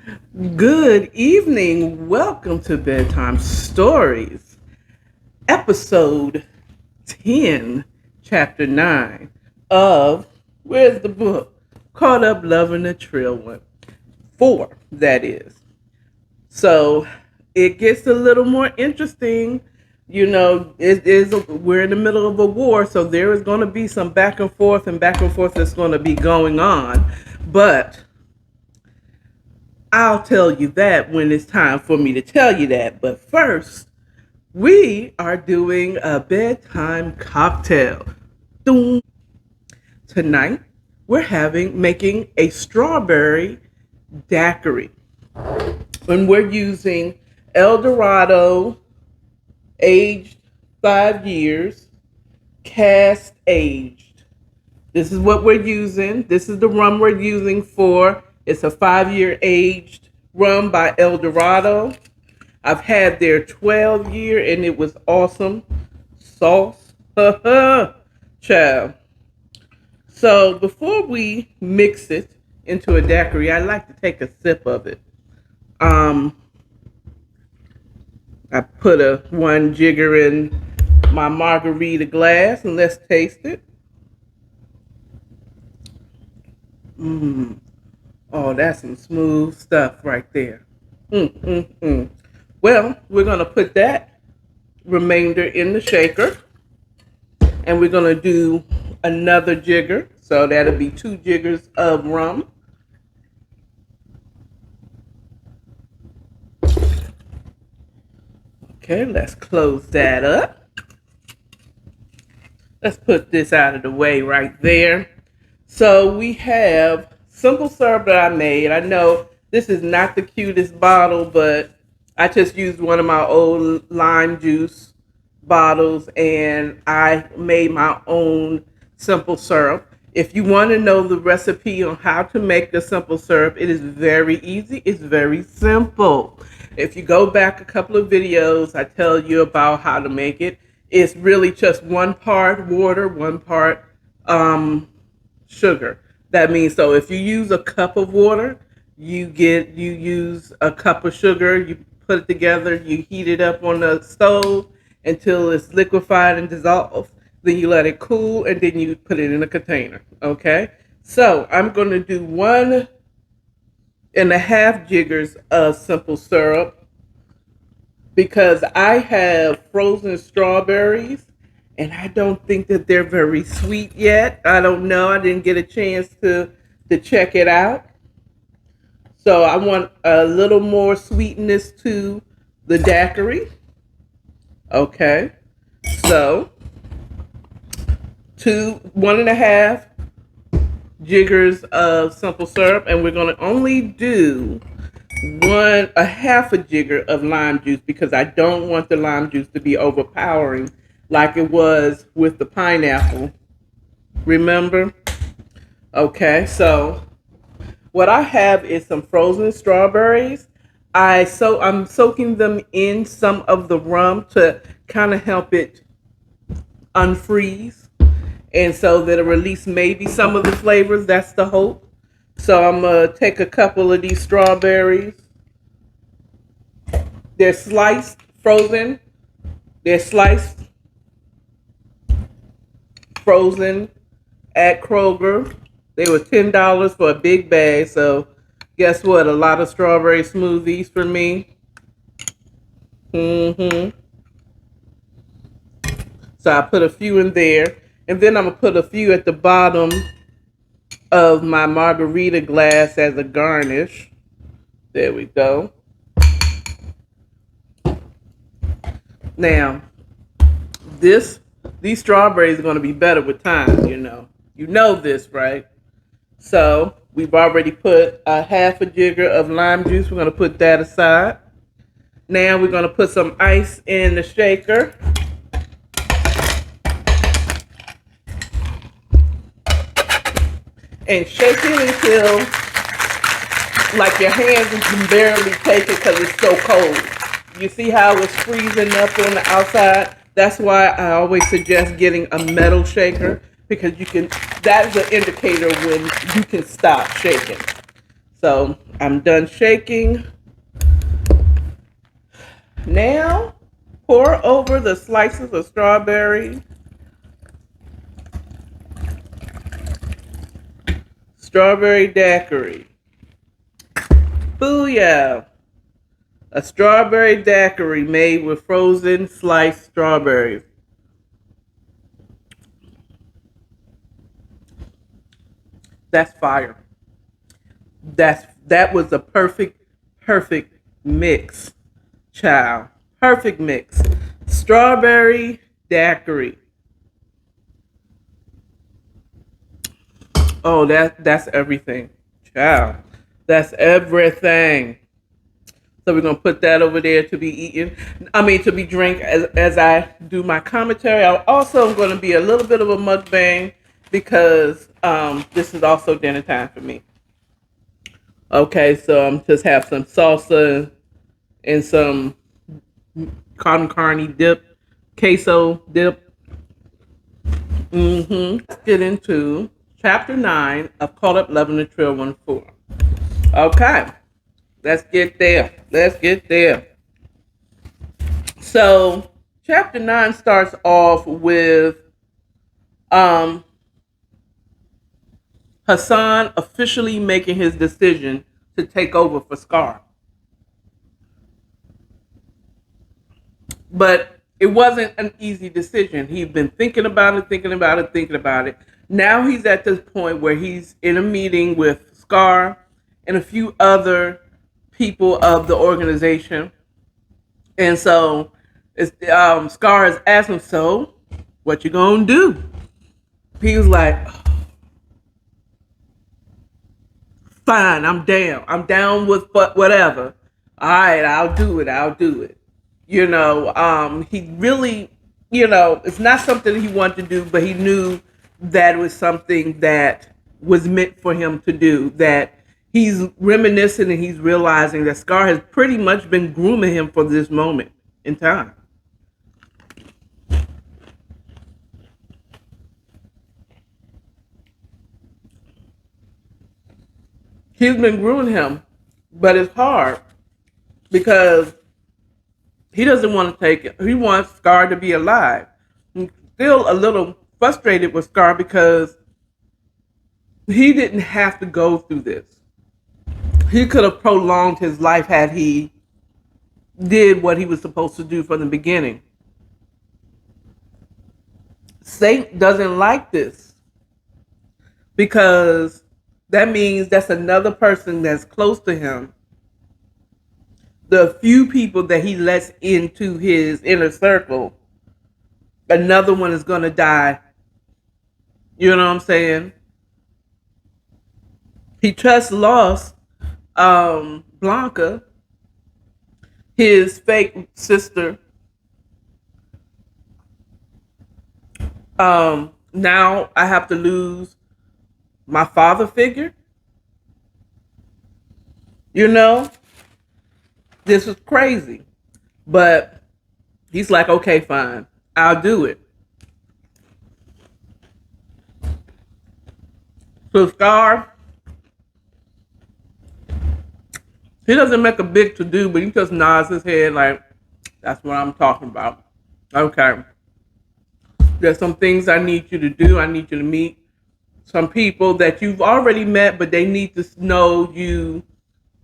Good evening. Welcome to Bedtime Stories, episode 10, chapter 9 of Where's the Book? Caught Up Loving the Trail One. 4, that is. So it gets a little more interesting. We're in the middle of a war, so there is going to be some back and back and forth that's going to be going on. But I'll tell you that when it's time for me to tell you that. But first, we are doing a bedtime cocktail. Tonight, we're making a strawberry daiquiri. And we're using El Dorado, aged 5 years, cast aged. This is what we're using. This is the rum we're using for. It's a 5-year aged rum by El Dorado. I've had their 12-year and it was awesome. Sauce. Child. So before we mix it into a daiquiri, I like to take a sip of it. I put one jigger in my margarita glass and let's taste it. Oh, that's some smooth stuff right there. Well, we're going to put that remainder in the shaker. And we're going to do another jigger. So that'll be 2 jiggers of rum. Okay, let's close that up. Let's put this out of the way right there. So we have simple syrup that I made. I know this is not the cutest bottle, but I just used one of my old lime juice bottles and I made my own simple syrup. If you want to know the recipe on how to make the simple syrup, it is very easy. It's very simple. If you go back a couple of videos, I tell you about how to make it. It's really just 1 part water, 1 part sugar. That means, so if you use a cup of water, you use a cup of sugar, you put it together, you heat it up on the stove until it's liquefied and dissolved. Then you let it cool and then you put it in a container. Okay? So I'm going to do 1.5 jiggers of simple syrup because I have frozen strawberries and I don't think that they're very sweet yet. I don't know. I didn't get a chance to check it out. So I want a little more sweetness to the daiquiri. Okay. So 1.5 jiggers of simple syrup, and we're going to only do 1/2 a jigger of lime juice because I don't want the lime juice to be overpowering like it was with the pineapple. Remember? Okay, so what I have is some frozen strawberries. I'm soaking them in some of the rum to kind of help it unfreeze, and so that it release maybe some of the flavors. That's the hope. So I'm gonna take a couple of these strawberries. They're sliced, frozen. They're sliced, frozen at Kroger. They were $10 for a big bag. So guess what? A lot of strawberry smoothies for me. So I put a few in there. And then I'm going to put a few at the bottom of my margarita glass as a garnish. There we go. Now, these strawberries are going to be better with time, you know. You know this, right? So we've already put 1/2 a jigger of lime juice. We're going to put that aside. Now we're going to put some ice in the shaker. And shake it until like your hands can barely take it because it's so cold. You see how it's freezing up on the outside? That's why I always suggest getting a metal shaker because that's an indicator when you can stop shaking. So I'm done shaking. Now, pour over the slices of strawberry. Strawberry daiquiri. Booyah! A strawberry daiquiri made with frozen sliced strawberries. That's fire. That was a perfect mix, child. Perfect mix. Strawberry daiquiri. Oh, that's everything, child. That's everything. So we're gonna put that over there to be eaten. I mean, to be drink as I do my commentary. I also am going to be a little bit of a mukbang because this is also dinner time for me. Okay, so I'm just have some salsa and some con carne dip, queso dip. Let's get into chapter 9 of Caught Up Loving the Trail 1-4. Okay, let's get there. Let's get there. So, chapter 9 starts off with Hassan officially making his decision to take over for Scar. But it wasn't an easy decision. He'd been thinking about it. Now he's at this point where he's in a meeting with Scar and a few other people of the organization. And so Scar is asking, so what you gonna do? He was like, fine, I'm down. I'm down with whatever. All right, I'll do it. He really, it's not something he wanted to do, but he knew that it was something that was meant for him to do. That he's reminiscing and he's realizing that Scar has pretty much been grooming him for this moment in time. He's been grooming him, but it's hard because he doesn't want to take it. He wants Scar to be alive. He's still a little frustrated with Scar because he didn't have to go through this. He could have prolonged his life had he did what he was supposed to do from the beginning. Saint doesn't like this because that means that's another person that's close to him. The few people that he lets into his inner circle, another one is going to die. You know what I'm saying? He just lost Blanca, his fake sister. Now I have to lose my father figure. This is crazy. But he's like, okay, fine. I'll do it. So Scar, he doesn't make a big to-do, but he just nods his head like, that's what I'm talking about. Okay. There's some things I need you to do. I need you to meet some people that you've already met, but they need to know you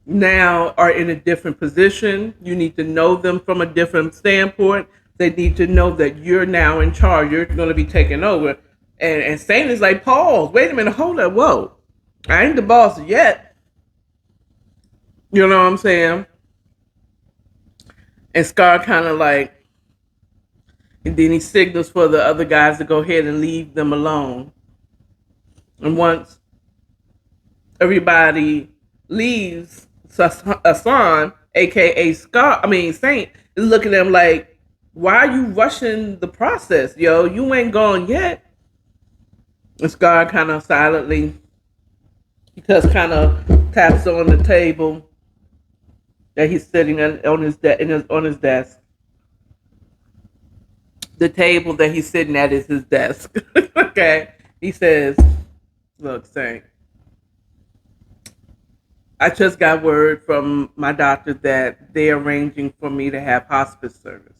now are in a different position. You need to know them from a different standpoint. They need to know that you're now in charge. You're going to be taking over. And Saint is like, pause, wait a minute, hold up, whoa. I ain't the boss yet. You know what I'm saying? And Scar kind of like, and then he signals for the other guys to go ahead and leave them alone. And once everybody leaves, Hassan, aka Saint, is looking at him like, why are you rushing the process, yo? You ain't gone yet. And Scar kind of silently, he just kind of taps on the table that he's sitting on his desk. The table that he's sitting at is his desk. Okay. He says, look, Saint, I just got word from my doctor that they're arranging for me to have hospice services.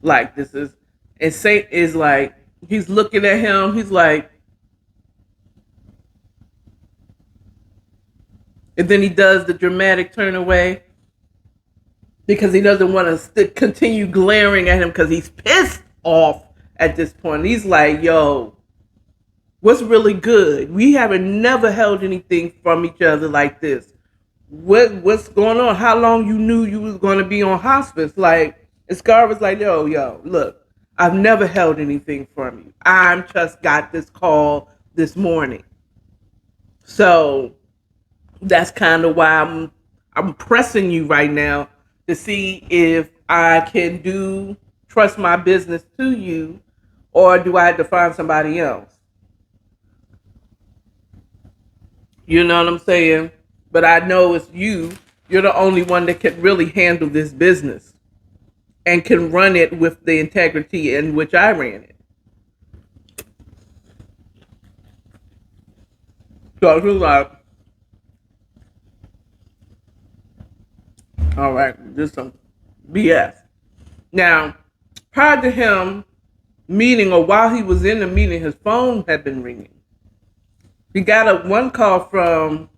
Like this is, and Saint is like, he's looking at him. He's like, and then he does the dramatic turn away because he doesn't want to continue glaring at him because he's pissed off at this point. He's like, yo, what's really good? We haven't never held anything from each other like this. What's going on? How long you knew you was going to be on hospice? Like, and Scar was like, yo, look, I've never held anything from you. I just got this call this morning. So that's kind of why I'm pressing you right now to see if I can trust my business to you, or do I have to find somebody else? You know what I'm saying? But I know it's you. You're the only one that can really handle this business and can run it with the integrity in which I ran it. So he was like, all right, this is some BS. Now, prior to him meeting, or while he was in the meeting, his phone had been ringing. He got one call from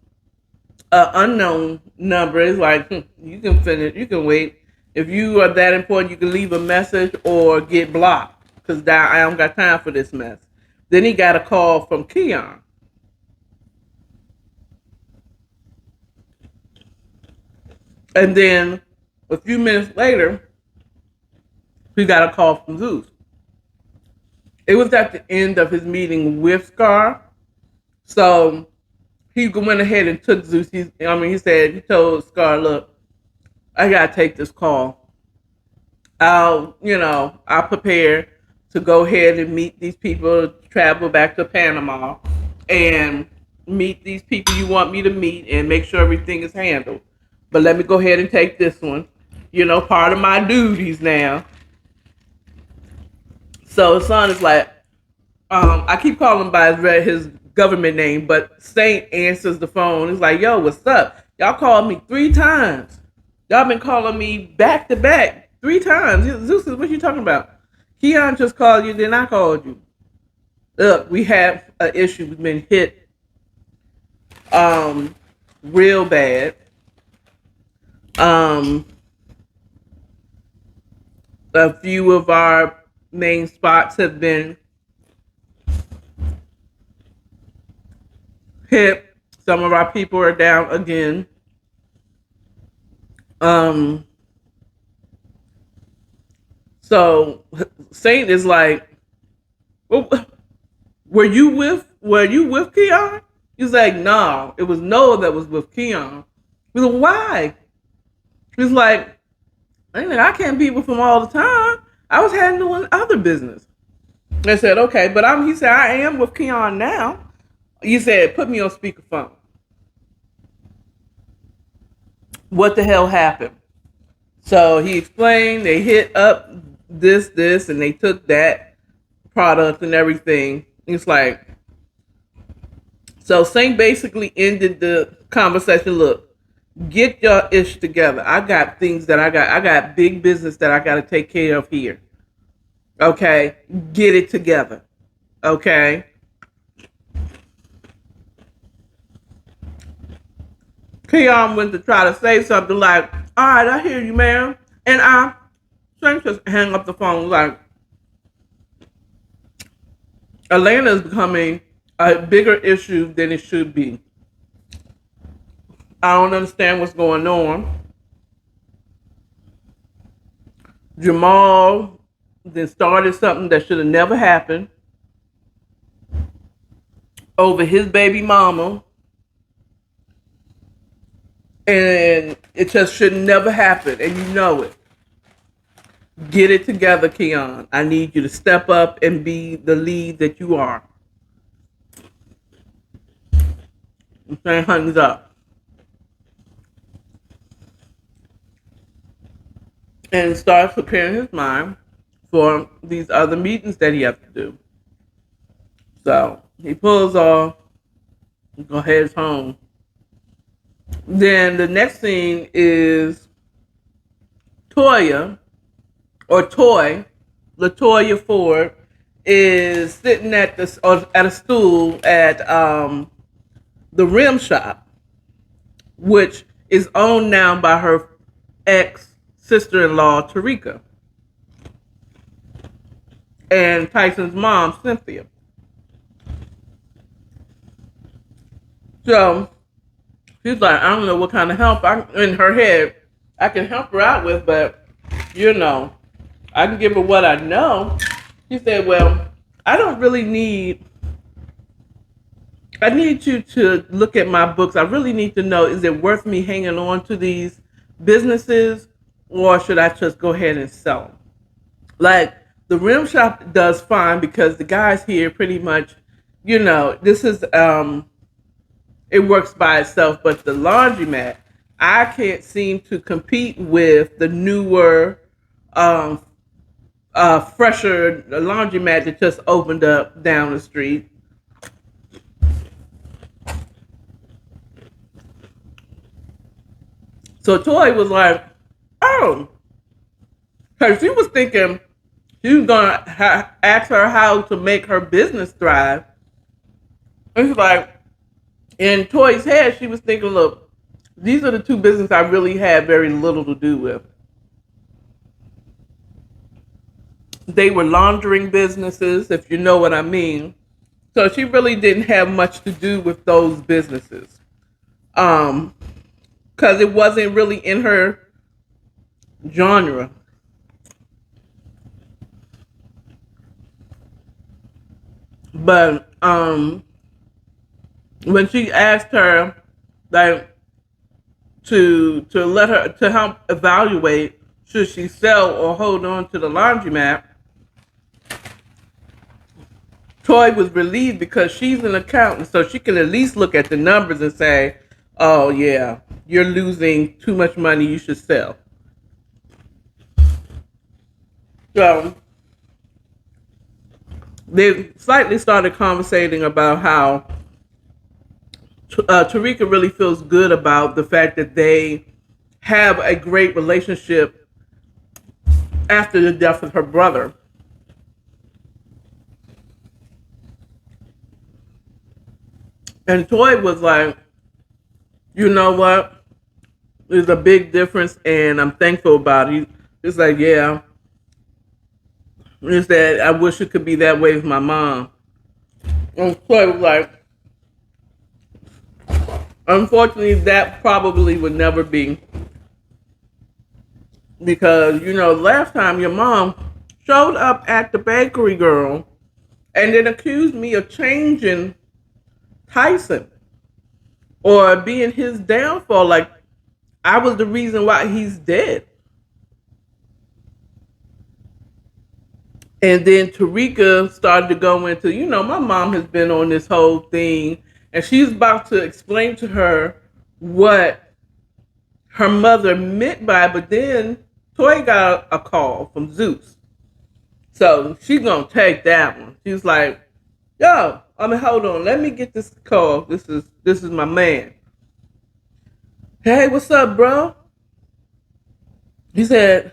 an unknown number. It's like, you can finish, you can wait. If you are that important, you can leave a message or get blocked, because I don't got time for this mess. Then he got a call from Keon. And then a few minutes later, he got a call from Zeus. It was at the end of his meeting with Scar. So he went ahead and took Zeus. He told Scar, look, I got to take this call. I'll prepare to go ahead and meet these people, travel back to Panama and meet these people you want me to meet and make sure everything is handled. But let me go ahead and take this one. Part of my duties now. So his son is like, I keep calling him by his government name, but Saint answers the phone. He's like, yo, what's up? Y'all called me 3 times. Y'all been calling me back to back 3 times. Zeus, what you talking about? Keon just called you, then I called you. Look, we have an issue. We've been hit real bad. A few of our main spots have been hit. Some of our people are down again. So Saint is like, well, were you with Keon? He's like, no, it was Noah that was with Keon. He's like, why? He's like, I can't be with him all the time. I was handling other business. I said, okay, but he said, I am with Keon now. He said, put me on speakerphone. What the hell happened? So he explained they hit up this, and they took that product and everything. It's like, so Saint basically ended the conversation. Look, get your ish together. I got things that I got big business that I got to take care of here. Okay, get it together. Okay. Keon went to try to say something like, all right, I hear you, ma'am. And Saint just hang up the phone like, Atlanta is becoming a bigger issue than it should be. I don't understand what's going on. Jamal then started something that should have never happened over his baby mama. And it just should never happen. And you know it. Get it together, Keon. I need you to step up and be the lead that you are. I'm saying hands up. And starts preparing his mind for these other meetings that he has to do. So he pulls off, go heads home. Then the next scene is Toya or Toy, Latoya Ford, is sitting at this or at a stool at the rim shop, which is owned now by her ex sister-in-law Tarika and Tyson's mom Cynthia. So she's like, I don't know what kind of help in her head I can help her out with, but you know, I can give her what I know. She said, well, I don't really need, I need you to look at my books. I really need to know, is it worth me hanging on to these businesses or should I just go ahead and sell them? Like the rim shop does fine because the guys here pretty much, you know, this is, it works by itself, but the laundromat, I can't seem to compete with the newer, fresher laundromat that just opened up down the street. So Toy was like, oh, because she was thinking she was going to ask her how to make her business thrive. And she's like, in Toy's head, she was thinking, look, these are the two businesses I really had very little to do with. They were laundering businesses, if you know what I mean. So she really didn't have much to do with those businesses. Because it wasn't really in her genre. But when she asked her like to let her to help evaluate should she sell or hold on to the laundromat, Toy was relieved because she's an accountant, so she can at least look at the numbers and say, oh yeah, you're losing too much money, you should sell. So they slightly started conversating about how Tarika really feels good about the fact that they have a great relationship after the death of her brother. And Toy was like, you know what? There's a big difference and I'm thankful about it. It's like, yeah. It's that I wish it could be that way with my mom. And Toy was like, unfortunately, that probably would never be. Because, you know, last time your mom showed up at the bakery, girl, and then accused me of changing Tyson or being his downfall. Like, I was the reason why he's dead. And then Tarika started to go into, you know, my mom has been on this whole thing, and she's about to explain to her what her mother meant by it, but then Toy got a call from Zeus. So she's gonna take that one. She's like, yo, hold on, let me get this call. This is my man. Hey, what's up, bro? He said,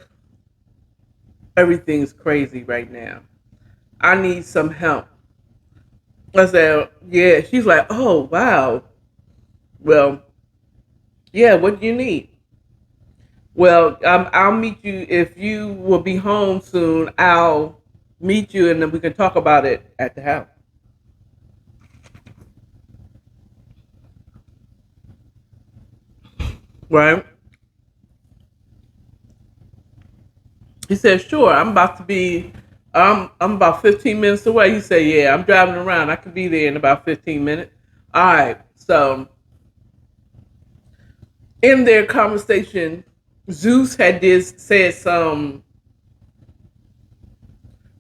everything's crazy right now. I need some help. I said, yeah. She's like, oh, wow. Well, yeah, what do you need? Well, I'll meet you. If you will be home soon, I'll meet you and then we can talk about it at the house. Right? He said, sure, I'm about 15 minutes away. He said, yeah, I'm driving around. I could be there in about 15 minutes. All right. So in their conversation, Zeus had said some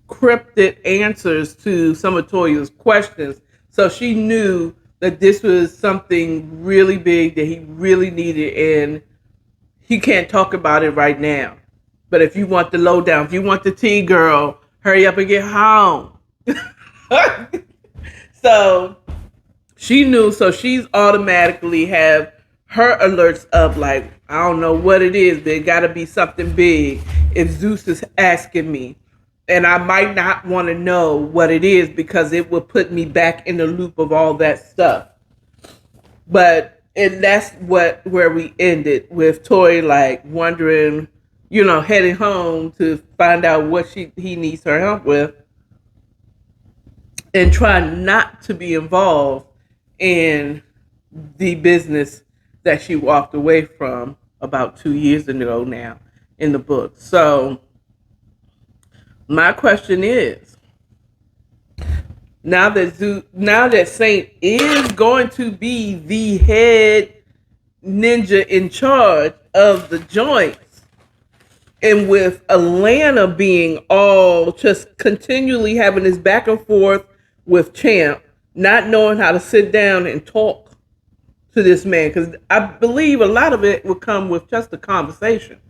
cryptic answers to some of Toya's questions. So she knew that this was something really big that he really needed, and he can't talk about it right now. But if you want the lowdown, if you want the tea, girl, hurry up and get home. So she knew, so she's automatically have her alerts up like, I don't know what it is, but it got to be something big if Zeus is asking me. And I might not want to know what it is because it will put me back in the loop of all that stuff. But and that's where we ended with Tori like wondering, heading home to find out what he needs her help with, and try not to be involved in the business that she walked away from about 2 years ago now in the book. So my question is, now that Saint is going to be the head ninja in charge of the joints, and with Atlanta being all just continually having this back and forth with Champ, not knowing how to sit down and talk to this man, because I believe a lot of it would come with just a conversation.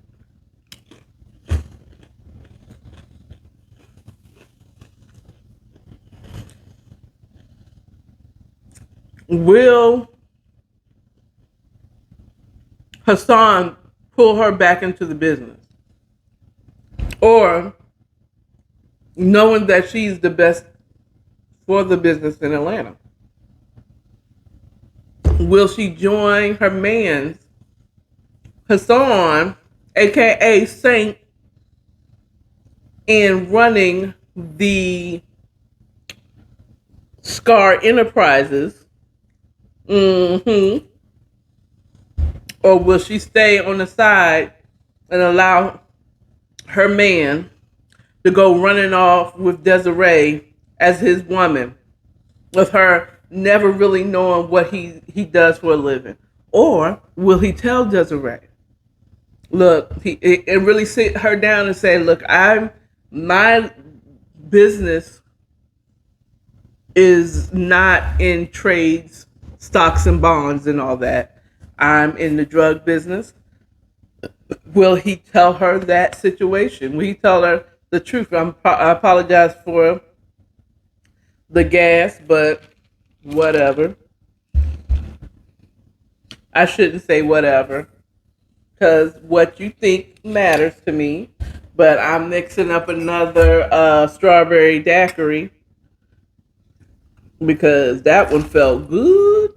Will Hassan pull her back into the business? Or, knowing that she's the best for the business in Atlanta, will she join her man's Hassan, aka Saint, in running the Scar Enterprises? Or will she stay on the side and allow her man to go running off with Desiree as his woman, with her never really knowing what he does for a living? Or will he tell Desiree, look, and really sit her down and say, look, my business is not in trades, stocks and bonds and all that. I'm in the drug business. Will he tell her that situation? Will he tell her the truth? I apologize for the gas, but whatever. I shouldn't say whatever, because what you think matters to me. But I'm mixing up another strawberry daiquiri because that one felt good.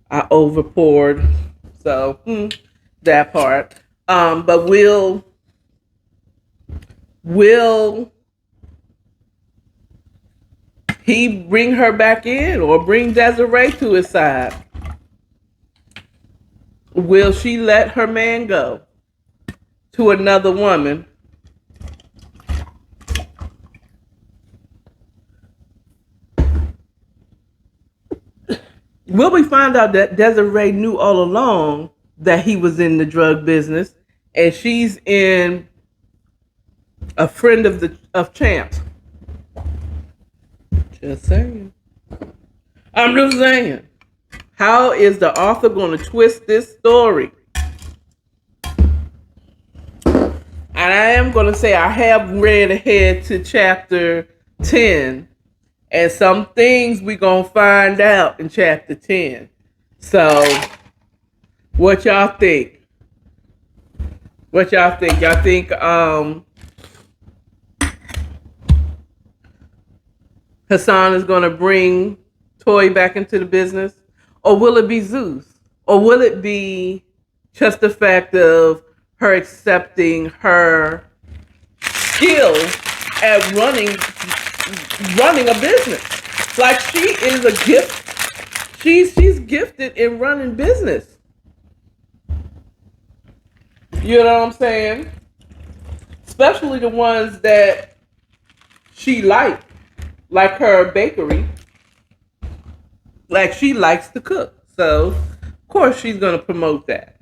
I over poured, so that part. But will he bring her back in, or bring Desiree to his side? Will she let her man go to another woman? Will we find out that Desiree knew all along that he was in the drug business, and she's in a friend of Champ's? Just saying. I'm just saying. How is the author going to twist this story? And I am going to say I have read ahead to chapter 10. And some things we're going to find out in chapter 10. So, what y'all think? What y'all think? Y'all think Hassan is going to bring Toy back into the business? Or will it be Zeus? Or will it be just the fact of her accepting her skill at running a business? Like, she is a gift. She's gifted in running business. You know what I'm saying? Especially the ones that she likes, like her bakery. Like, she likes to cook. So, of course, she's going to promote that.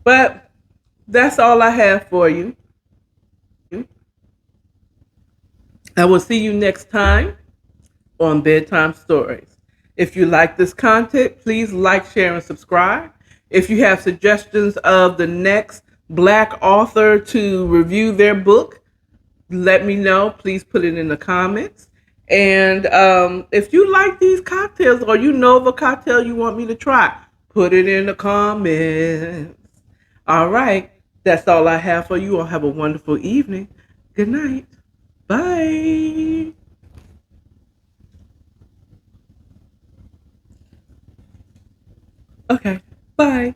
But that's all I have for you. I will see you next time on Bedtime Stories. If you like this content, please like, share, and subscribe. If you have suggestions of the next Black author to review their book, let me know. Please put it in the comments. And if you like these cocktails or you know of a cocktail you want me to try, put it in the comments. All right. That's all I have for you. All have a wonderful evening. Good night. Bye. Okay. Bye.